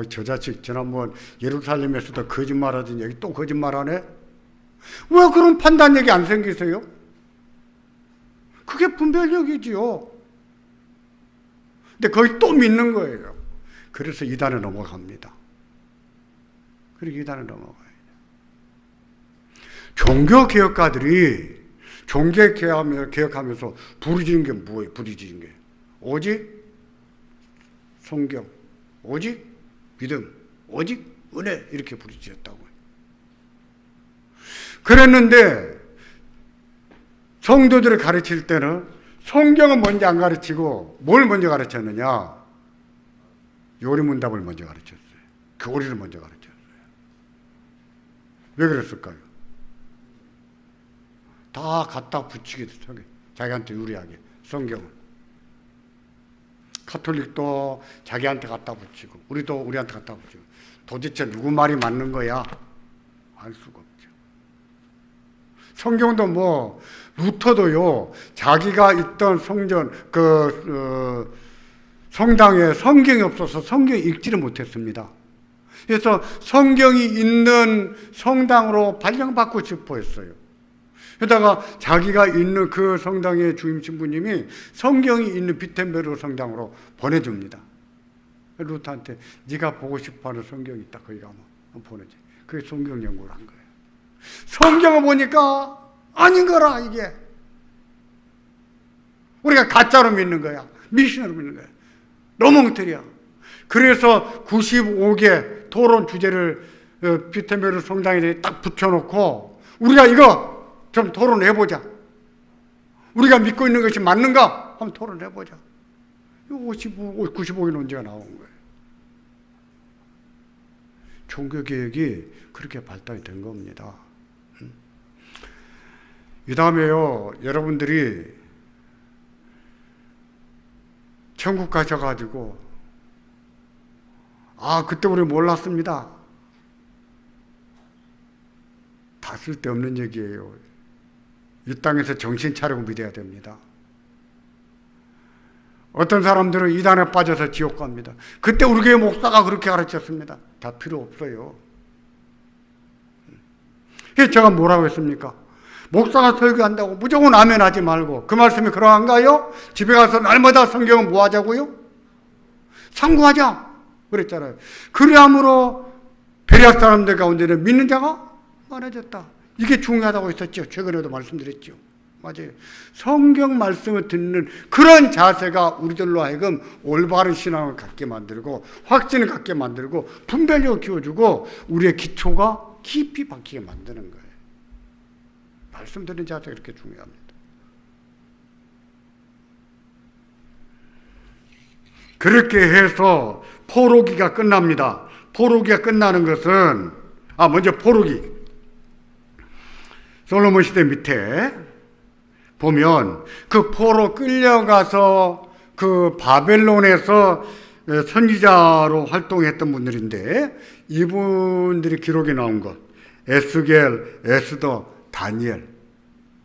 Speaker 1: 저 자식 지난번 예루살렘에서도 거짓말하더니 여기 또 거짓말하네? 왜 그런 판단력이 안 생기세요? 그게 분별력이지요. 근데 거기 또 믿는 거예요. 그래서 이단에 넘어갑니다. 그리고 이단에 넘어가요. 종교개혁가들이 종교개혁하면서 부르짖는 게 뭐예요? 부르짖는 게 오직 성경, 오직 믿음, 오직 은혜 이렇게 부르짖었다고요. 그랬는데 성도들을 가르칠 때는 성경은 먼저 안 가르치고 뭘 먼저 가르쳤느냐? 요리문답을 먼저 가르쳤어요. 교리를 먼저 가르쳤어요. 왜 그랬을까요? 다 갖다 붙이게 됐어요. 자기한테 유리하게 성경은. 카톨릭도 자기한테 갖다 붙이고 우리도 우리한테 갖다 붙이고 도대체 누구 말이 맞는 거야? 알 수가 없죠. 성경도 뭐 루터도요 자기가 있던 성전 성당에 성경이 없어서 성경 읽지를 못했습니다. 그래서 성경이 있는 성당으로 발령받고 싶어 했어요. 그러다가 자기가 있는 그 성당의 주임 신부님이 성경이 있는 비텐베르 성당으로 보내줍니다. 루터한테 네가 보고 싶어하는 성경이 있다. 거기 가면 보내줘. 그게 성경 연구를 한 거예요. 성경을 보니까 아닌 거라 이게. 우리가 가짜로 믿는 거야. 미신으로 믿는 거야. 너무 엉터리야. 그래서 95개 토론 주제를 비텐베르 성당에 딱 붙여놓고 우리가 이거 좀 토론해보자. 우리가 믿고 있는 것이 맞는가? 한번 토론해보자. 95개 논제가 나온 거예요. 종교개혁이 그렇게 발달이 된 겁니다. 이 다음에요, 여러분들이 천국 가셔가지고, 그때 우리 몰랐습니다. 다 쓸데없는 얘기예요. 이 땅에서 정신 차리고 믿어야 됩니다. 어떤 사람들은 이단에 빠져서 지옥 갑니다. 그때 우리 교회 목사가 그렇게 가르쳤습니다. 다 필요 없어요. 그래서 제가 뭐라고 했습니까? 목사가 설교한다고 무조건 아멘 하지 말고 그 말씀이 그러한가요? 집에 가서 날마다 성경은 뭐 하자고요? 상고하자 그랬잖아요. 그리함으로 베레아 사람들 가운데는 믿는 자가 많아졌다. 이게 중요하다고 했었죠. 최근에도 말씀드렸죠. 맞아요. 성경 말씀을 듣는 그런 자세가 우리들로 하여금 올바른 신앙을 갖게 만들고 확신을 갖게 만들고 분별력을 키워주고 우리의 기초가 깊이 박히게 만드는 거예요. 말씀 듣는 자세가 이렇게 중요합니다. 그렇게 해서 포로기가 끝납니다. 포로기가 끝나는 것은 먼저 포로기. 솔로몬 시대 밑에 보면 그 포로 끌려가서 그 바벨론에서 선지자로 활동했던 분들인데 이분들이 기록이 나온 것 에스겔, 에스더, 다니엘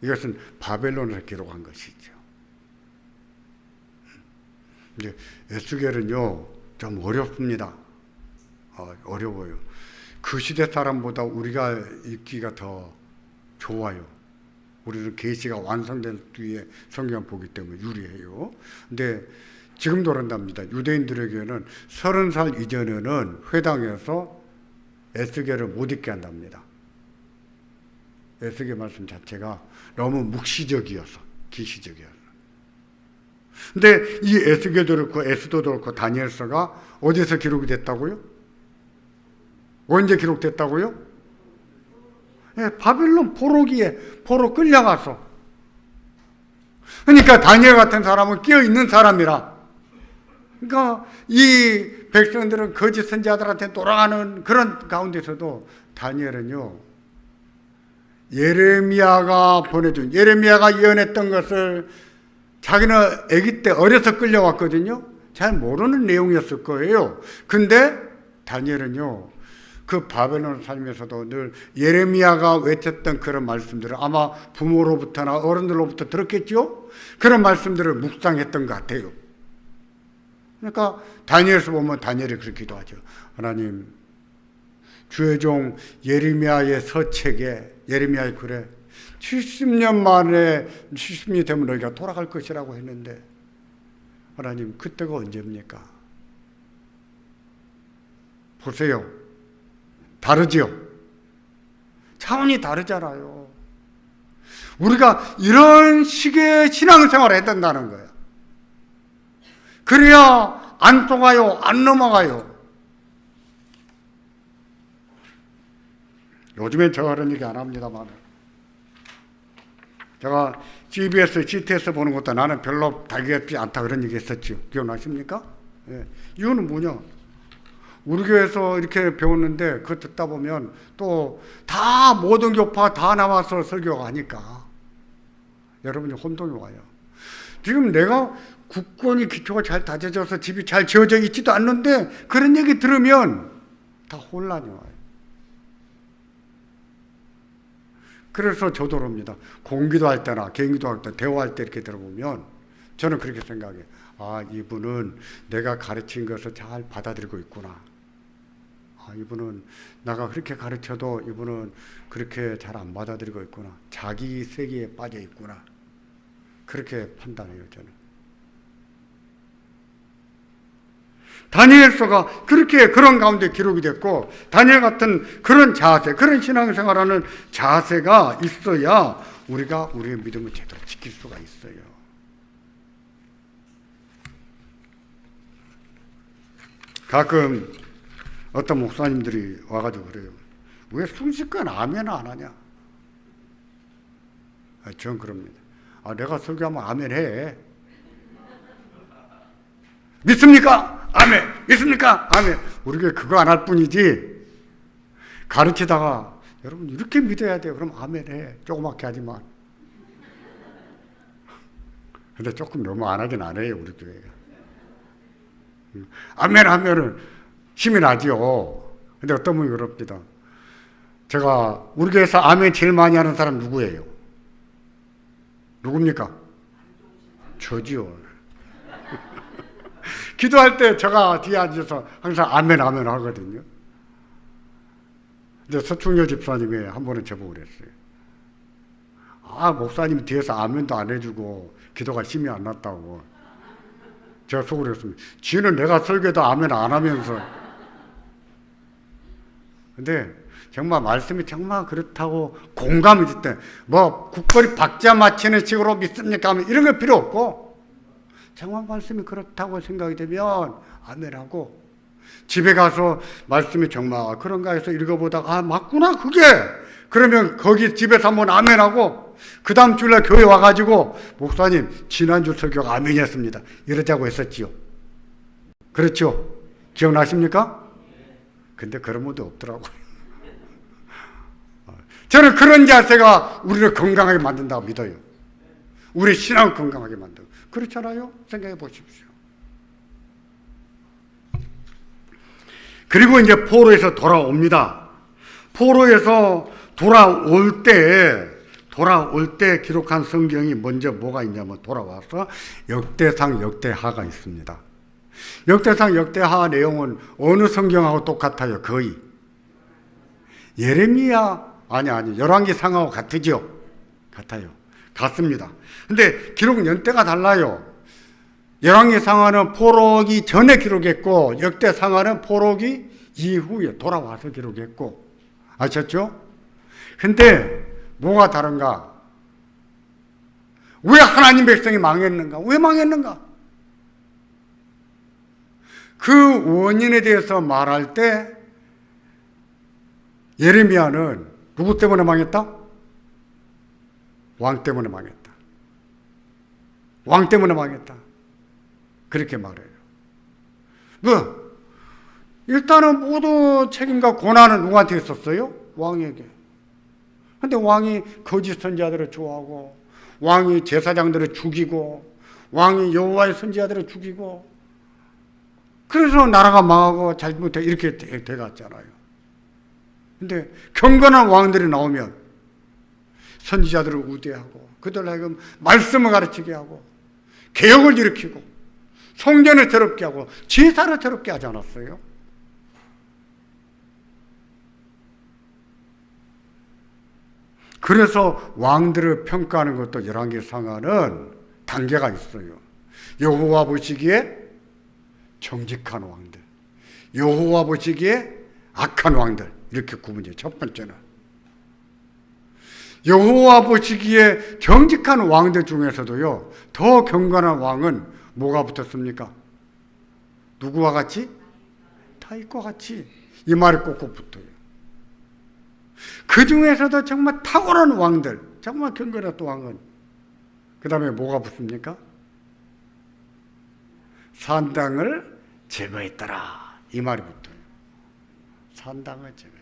Speaker 1: 이것은 바벨론에서 기록한 것이죠. 이제 에스겔은요 좀 어렵습니다. 어려워요. 그 시대 사람보다 우리가 읽기가 더 좋아요. 우리는 계시가 완성된 뒤에 성경 보기 때문에 유리해요. 근데 지금도 그런답니다. 유대인들에게는 30살 이전에는 회당에서 에스겔을 못 읽게 한답니다. 에스겔 말씀 자체가 너무 묵시적이어서, 기시적이어서. 근데 이 에스겔도 그렇고 에스더도 그렇고 다니엘서가 어디서 기록이 됐다고요? 언제 기록됐다고요? 바빌론 포로기에 포로 끌려가서. 그러니까 다니엘 같은 사람은 끼어있는 사람이라. 그러니까 이 백성들은 거짓 선지자들한테 돌아가는 그런 가운데서도 다니엘은요 예레미야가 보내준 예레미야가 예언했던 것을 자기는 아기 때 어려서 끌려왔거든요. 잘 모르는 내용이었을 거예요. 근데 다니엘은요 그 바벨론 살면서도 늘 예레미야가 외쳤던 그런 말씀들을 아마 부모로부터나 어른들로부터 들었겠죠? 그런 말씀들을 묵상했던 것 같아요. 그러니까 다니엘서 보면 다니엘이 그렇게 기도하죠. 하나님, 주의 종 예레미야의 서책에, 예레미야의 글에 70년 만에 70년이 되면 너희가 돌아갈 것이라고 했는데 하나님, 그때가 언제입니까? 보세요. 다르지요? 차원이 다르잖아요. 우리가 이런 식의 신앙생활을 해야 된다는 거예요. 그래야 안 속아요, 안 넘어가요. 요즘엔 제가 그런 얘기 안 합니다만, 제가 CBS, GTS 보는 것도 나는 별로 달갑지 않다 그런 얘기 했었죠. 기억나십니까? 예. 이유는 뭐냐? 우리 교회에서 이렇게 배웠는데 그거 듣다 보면 또 다 모든 교파 다 나와서 설교가 하니까 여러분이 혼동이 와요. 지금 내가 국권이 기초가 잘 다져져서 집이 잘 지어져 있지도 않는데 그런 얘기 들으면 다 혼란이 와요. 그래서 저도 그럽니다. 공기도 할 때나 개인기도 할 때 대화할 때 이렇게 들어보면 저는 그렇게 생각해요. 아, 이분은 내가 가르친 것을 잘 받아들이고 있구나. 아, 이분은 내가 그렇게 가르쳐도 이분은 그렇게 잘 안 받아들이고 있구나. 자기 세계에 빠져 있구나. 그렇게 판단해요, 저는. 다니엘서가 그렇게 그런 가운데 기록이 됐고, 다니엘 같은 그런 자세, 그런 신앙생활하는 자세가 있어야 우리가 우리의 믿음을 제대로 지킬 수가 있어요. 가끔 어떤 목사님들이 와가지고 그래요. 왜 순식간 아멘 안 하냐? 전 그럽니다. 아, 내가 설교하면 아멘 해. 믿습니까? 아멘. 믿습니까? 아멘. 우리 교회 그거 안 할 뿐이지. 가르치다가 여러분 이렇게 믿어야 돼요. 그럼 아멘 해. 조그맣게 하지만. 근데 조금 너무 안 하긴 안 해요, 우리 교회가. 아멘 하면은 힘이 나죠. 근데 어떤 분이 그럽니다. 제가 우리 교회에서 아멘 제일 많이 하는 사람 누구예요? 누굽니까? 저지요. 기도할 때 제가 뒤에 앉아서 항상 아멘 아멘 하거든요. 근데 서충여 집사님이 한 번은 저보고 그랬어요. 아, 목사님 뒤에서 아멘도 안 해주고 기도가 힘이 안 났다고. 제가 속으로 했습니다. 지는 내가 설교도 아멘 안 하면서. 근데 정말 말씀이 정말 그렇다고 공감이 됐대. 뭐 국거리 박자 맞추는 식으로 믿습니까? 하면 이런 거 필요 없고 정말 말씀이 그렇다고 생각이 되면 아멘하고, 집에 가서 말씀이 정말 그런가 해서 읽어보다가 아, 맞구나 그게. 그러면 거기 집에서 한번 아멘하고 그 다음 주일날 교회 와가지고 목사님 지난주 설교가 아멘이었습니다 이러자고 했었지요. 그렇죠? 기억나십니까? 근데 그런 분도 없더라고요. 저는 그런 자세가 우리를 건강하게 만든다고 믿어요. 우리 신앙을 건강하게 만들고. 그렇잖아요? 생각해 보십시오. 그리고 이제 포로에서 돌아옵니다. 포로에서 돌아올 때 기록한 성경이 먼저 뭐가 있냐면 돌아와서 역대상 역대하가 있습니다. 역대상 역대하 내용은 어느 성경하고 똑같아요? 거의. 예레미야 열왕기 상하고 같으죠? 같아요. 같습니다. 근데 기록 연대가 달라요. 열왕기 상하는 포로기 전에 기록했고 역대 상하는 포로기 이후에 돌아와서 기록했고, 아셨죠? 근데 뭐가 다른가? 왜 하나님 백성이 망했는가? 왜 망했는가? 그 원인에 대해서 말할 때 예레미야는 누구 때문에 망했다? 왕 때문에 망했다. 왕 때문에 망했다. 그렇게 말해요. 뭐 일단은 모두 책임과 권한은 누구한테 있었어요? 왕에게. 근데 왕이 거짓 선지자들을 좋아하고, 왕이 제사장들을 죽이고, 왕이 여호와의 선지자들을 죽이고, 그래서 나라가 망하고 잘못해 이렇게 돼갔잖아요. 근데 경건한 왕들이 나오면 선지자들을 우대하고 그들 하여금 말씀을 가르치게 하고 개혁을 일으키고 성전을 더럽게 하고 제사를 더럽게 하지 않았어요? 그래서 왕들을 평가하는 것도 열왕기상하는 단계가 있어요. 여호와 보시기에 정직한 왕들, 여호와 보시기에 악한 왕들, 이렇게 구분해요. 첫 번째는 여호와 보시기에 정직한 왕들 중에서도요, 더 경건한 왕은 뭐가 붙었습니까? 누구와 같이? 다윗과 같이. 이 말이 꼭꼭 붙어요. 그 중에서도 정말 탁월한 왕들, 정말 경건했던 왕은 그 다음에 뭐가 붙습니까? 산당을 제거했더라, 이 말이 붙어요. 산당을 제거했다.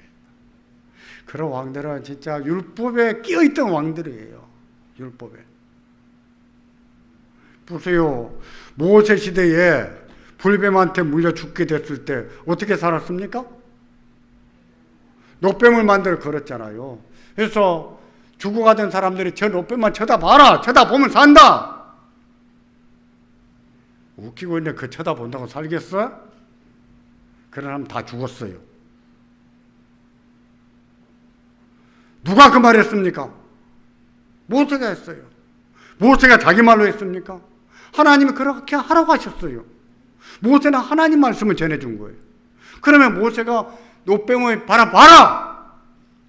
Speaker 1: 그런 왕들은 진짜 율법에 끼어있던 왕들이에요. 율법에. 보세요. 모세 시대에 불뱀한테 물려 죽게 됐을 때 어떻게 살았습니까? 노뱀을 만들어 걸었잖아요. 그래서 죽어가던 사람들이 저 노뱀만 쳐다봐라, 쳐다보면 산다. 웃기고 있는데 그 쳐다본다고 살겠어? 그런 사람 다 죽었어요. 누가 그 말 했습니까? 모세가 했어요. 모세가 자기 말로 했습니까? 하나님이 그렇게 하라고 하셨어요. 모세는 하나님 말씀을 전해준 거예요. 그러면 모세가 노뱀을 바라봐라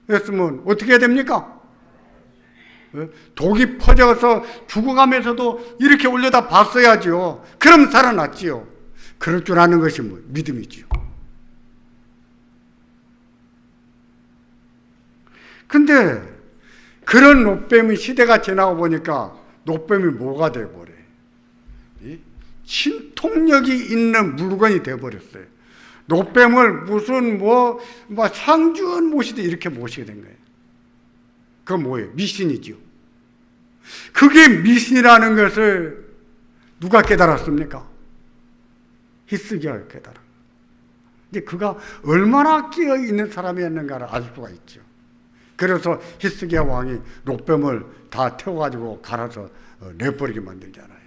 Speaker 1: 했으면 어떻게 해야 됩니까? 독이 퍼져서 죽어가면서도 이렇게 올려다 봤어야지요. 그럼 살아났지요. 그럴 줄 아는 것이 뭐 믿음이지요. 근데 그런 노뱀의 시대가 지나고 보니까 노뱀이 뭐가 돼버려요? 신통력이 있는 물건이 돼버렸어요. 노뱀을 무슨 상주원 모시듯 이렇게 모시게 된 거예요. 그건 뭐예요? 미신이죠. 그게 미신이라는 것을 누가 깨달았습니까? 히스기야가 깨달아. 이제 그가 얼마나 끼어 있는 사람이었는가를 알 수가 있죠. 그래서 히스기야 왕이 노뱀을 다 태워가지고 갈아서 내버리게 만들잖아요.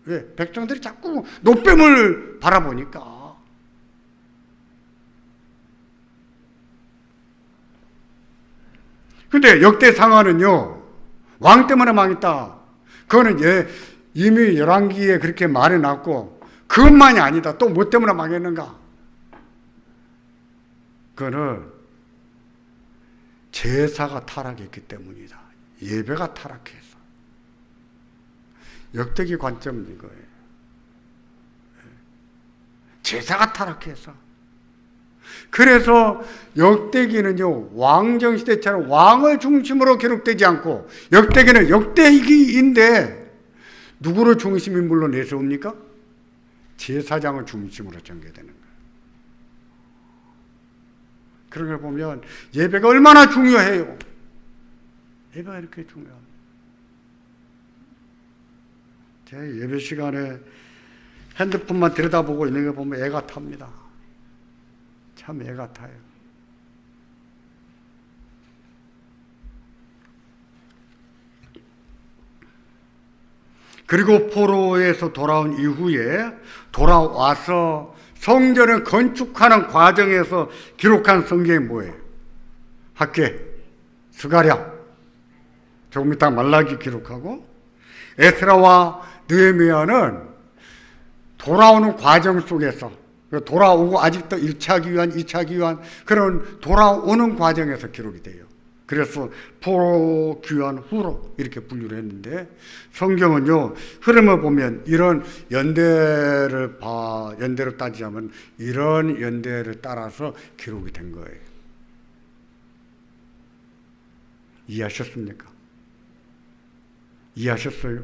Speaker 1: 왜? 백성들이 자꾸 노뱀을 바라보니까. 근데 역대상하는요, 왕 때문에 망했다. 그거는 이미 열왕기에 그렇게 말해놨고, 그것만이 아니다. 또 뭐 때문에 망했는가? 그거는 제사가 타락했기 때문이다. 예배가 타락해서. 역대기 관점은 이거예요. 제사가 타락해서. 그래서 역대기는요, 왕정시대처럼 왕을 중심으로 기록되지 않고, 역대기는 역대기인데 누구를 중심인물로 내세웁니까? 제사장을 중심으로 전개되는 거예요. 그런 걸 보면 예배가 얼마나 중요해요. 예배가 이렇게 중요합니다. 제 예배 시간에 핸드폰만 들여다보고 있는 거 보면 애가 탑니다. 참 애가 타요. 그리고 포로에서 돌아온 이후에 돌아와서 성전을 건축하는 과정에서 기록한 성경이 뭐예요? 학계, 스가랴, 조금 이따 말라기 기록하고, 에스라와 느헤미야는 돌아오는 과정 속에서, 돌아오고 아직도 1차 기환, 2차 기환, 그런 돌아오는 과정에서 기록이 돼요. 그래서 포로 귀환 후로 이렇게 분류를 했는데, 성경은요, 흐름을 보면 이런 연대를 연대로 따지자면 이런 연대를 따라서 기록이 된 거예요. 이해하셨습니까? 이해하셨어요?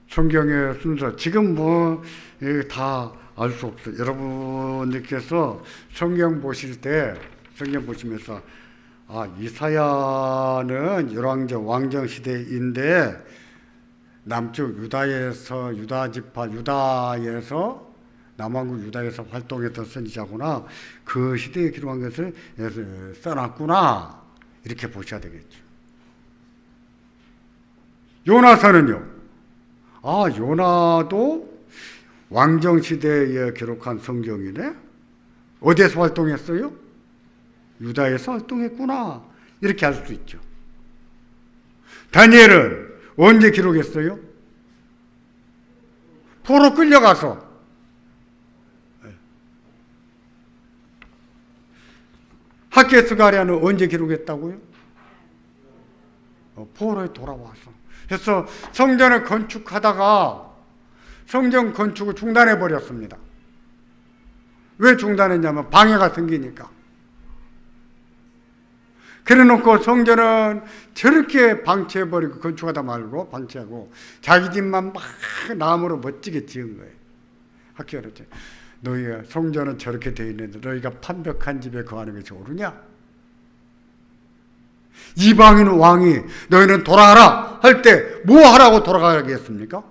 Speaker 1: 성경의 순서, 지금 다 알 수 없어요. 여러분들께서 성경 보실 때, 성경 보시면서, 이사야는 열왕정, 왕정 시대인데, 남쪽 유다에서, 유다에서, 남왕국 유다에서 활동했던 선지자구나. 그 시대에 기록한 것을 써놨구나. 이렇게 보셔야 되겠죠. 요나서는요, 요나도 왕정시대에 기록한 성경이네? 어디에서 활동했어요? 유다에서 활동했구나. 이렇게 알 수 있죠. 다니엘은 언제 기록했어요? 포로 끌려가서. 학개 스가랴는 언제 기록했다고요? 포로에 돌아와서. 그래서 성전을 건축하다가 성전 건축을 중단해 버렸습니다. 왜 중단했냐면 방해가 생기니까. 그래 놓고 성전은 저렇게 방치해버리고, 건축하다 말고 방치하고 자기 집만 막 나무로 멋지게 지은 거예요. 학교를 그랬죠. 너희가 성전은 저렇게 되어 있는데 너희가 판벽한 집에 거하는 것이 옳으냐? 이방인 왕이 너희는 돌아가라 할 때 뭐 하라고 돌아가겠습니까?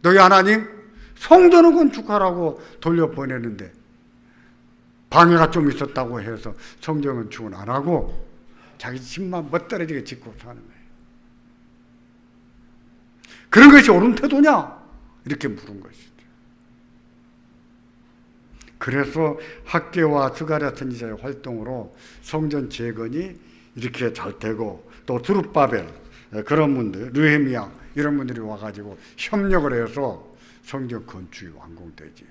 Speaker 1: 너희 하나님 성전을 건축하라고 돌려보내는데 방해가 좀 있었다고 해서 성전 건축은 안 하고 자기 집만 멋들어지게 짓고 사는 거예요. 그런 것이 옳은 태도냐? 이렇게 물은 것이죠. 그래서 학개와 스가랴 선지자의 활동으로 성전 재건이 이렇게 잘 되고, 또 스룹바벨 그런 분들, 느헤미야 이런 분들이 와가지고 협력을 해서 성전 건축이 완공되지요.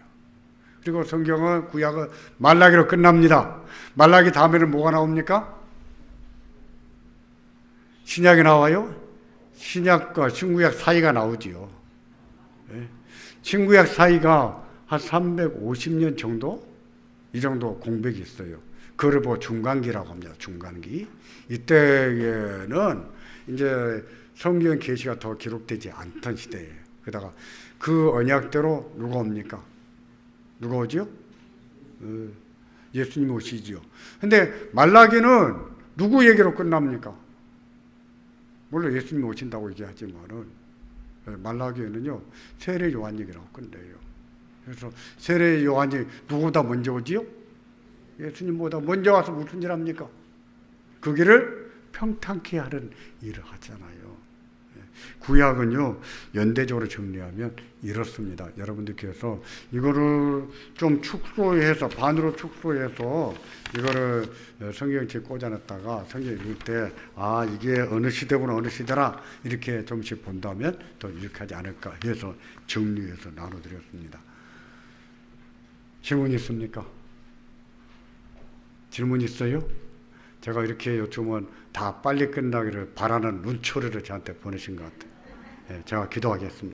Speaker 1: 그리고 성경은 구약은 말라기로 끝납니다. 말라기 다음에는 뭐가 나옵니까? 신약이 나와요? 신약과 신구약 사이가 나오지요. 신구약 사이가 한 350년 정도? 이 정도 공백이 있어요. 그걸 보고 중간기라고 합니다. 중간기. 이때에는 이제 성경 계시가 더 기록되지 않던 시대예요. 그러다가 그 언약대로 누가 옵니까? 누가 오죠? 예수님 오시죠. 근데 말라기는 누구 얘기로 끝납니까? 물론 예수님 오신다고 얘기하지만은 말라기에는요 세례 요한 얘기라고 끝내요. 그래서 세례 요한이 누구보다 먼저 오지요? 예수님보다 먼저 와서 무슨 일 합니까? 그 길을 평탄케 하는 일을 하잖아요. 구약은요 연대적으로 정리하면 이렇습니다. 여러분들께서 이거를 좀 축소해서, 반으로 축소해서 이거를 성경책에 꽂아놨다가 성경 읽을 때 아 이게 어느 시대구나 어느 시대라 이렇게 좀씩 본다면 더 유익하지 않을까 해서 정리해서 나눠드렸습니다. 질문 있습니까? 질문 있어요? 제가 이렇게 요즘은 다 빨리 끝나기를 바라는 눈초리를 저한테 보내신 것 같아요. 제가 기도하겠습니다.